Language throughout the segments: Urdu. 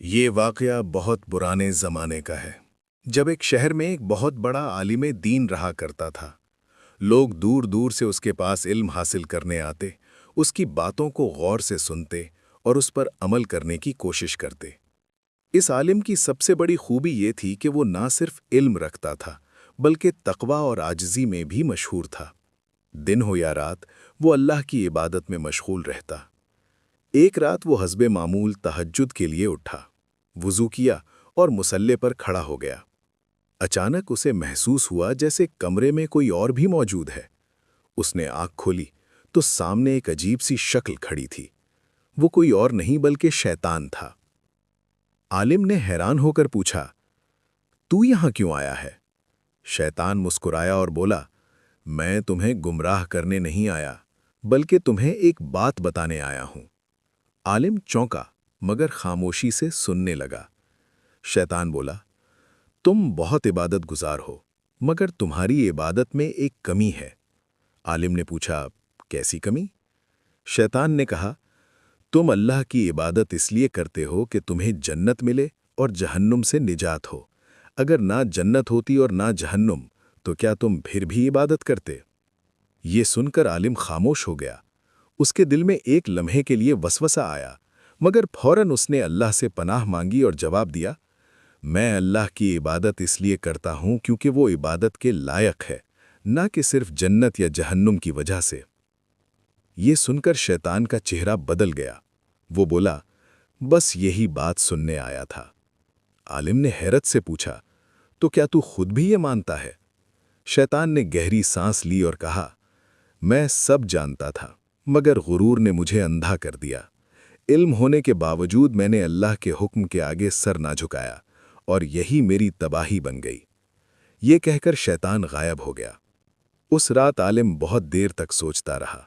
یہ واقعہ بہت پرانے زمانے کا ہے، جب ایک شہر میں ایک بہت بڑا عالم دین رہا کرتا تھا۔ لوگ دور دور سے اس کے پاس علم حاصل کرنے آتے، اس کی باتوں کو غور سے سنتے اور اس پر عمل کرنے کی کوشش کرتے۔ اس عالم کی سب سے بڑی خوبی یہ تھی کہ وہ نہ صرف علم رکھتا تھا، بلکہ تقوی اور عاجزی میں بھی مشہور تھا۔ دن ہو یا رات، وہ اللہ کی عبادت میں مشغول رہتا۔ ایک رات وہ حسب معمول تہجد کے لیے اٹھا، وضو کیا اور مصلے پر کھڑا ہو گیا۔ اچانک اسے محسوس ہوا جیسے کمرے میں کوئی اور بھی موجود ہے۔ اس نے آنکھ کھولی تو سامنے ایک عجیب سی شکل کھڑی تھی۔ وہ کوئی اور نہیں بلکہ شیطان تھا۔ عالم نے حیران ہو کر پوچھا، تو یہاں کیوں آیا ہے؟ شیطان مسکرایا اور بولا، میں تمہیں گمراہ کرنے نہیں آیا، بلکہ تمہیں ایک بات بتانے آیا ہوں۔ عالم چونکا مگر خاموشی سے سننے لگا۔ شیطان بولا، تم بہت عبادت گزار ہو، مگر تمہاری عبادت میں ایک کمی ہے۔ عالم نے پوچھا، کیسی کمی؟ شیطان نے کہا، تم اللہ کی عبادت اس لیے کرتے ہو کہ تمہیں جنت ملے اور جہنم سے نجات ہو۔ اگر نہ جنت ہوتی اور نہ جہنم تو کیا تم پھر بھی عبادت کرتے؟ یہ سن کر عالم خاموش ہو گیا۔ اس کے دل میں ایک لمحے کے لیے وسوسہ آیا، مگر فوراً اس نے اللہ سے پناہ مانگی اور جواب دیا، میں اللہ کی عبادت اس لیے کرتا ہوں کیونکہ وہ عبادت کے لائق ہے، نہ کہ صرف جنت یا جہنم کی وجہ سے۔ یہ سن کر شیطان کا چہرہ بدل گیا۔ وہ بولا، بس یہی بات سننے آیا تھا۔ عالم نے حیرت سے پوچھا، تو کیا تو خود بھی یہ مانتا ہے؟ شیطان نے گہری سانس لی اور کہا، میں سب جانتا تھا، مگر غرور نے مجھے اندھا کر دیا۔ علم ہونے کے باوجود میں نے اللہ کے حکم کے آگے سر نہ جھکایا، اور یہی میری تباہی بن گئی۔ یہ کہہ کر شیطان غائب ہو گیا۔ اس رات عالم بہت دیر تک سوچتا رہا۔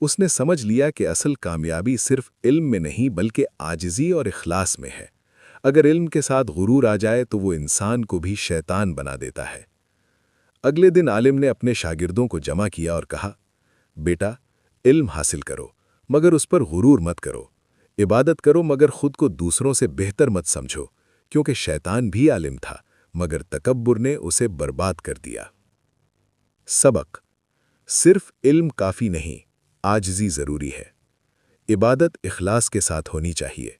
اس نے سمجھ لیا کہ اصل کامیابی صرف علم میں نہیں بلکہ عاجزی اور اخلاص میں ہے۔ اگر علم کے ساتھ غرور آ جائے تو وہ انسان کو بھی شیطان بنا دیتا ہے۔ اگلے دن عالم نے اپنے شاگردوں کو جمع کیا اور کہا، بیٹا، علم حاصل کرو مگر اس پر غرور مت کرو۔ عبادت کرو مگر خود کو دوسروں سے بہتر مت سمجھو، کیونکہ شیطان بھی عالم تھا مگر تکبر نے اسے برباد کر دیا۔ سبق: صرف علم کافی نہیں، عاجزی ضروری ہے۔ عبادت اخلاص کے ساتھ ہونی چاہیے۔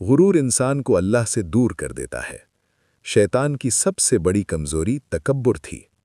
غرور انسان کو اللہ سے دور کر دیتا ہے۔ شیطان کی سب سے بڑی کمزوری تکبر تھی۔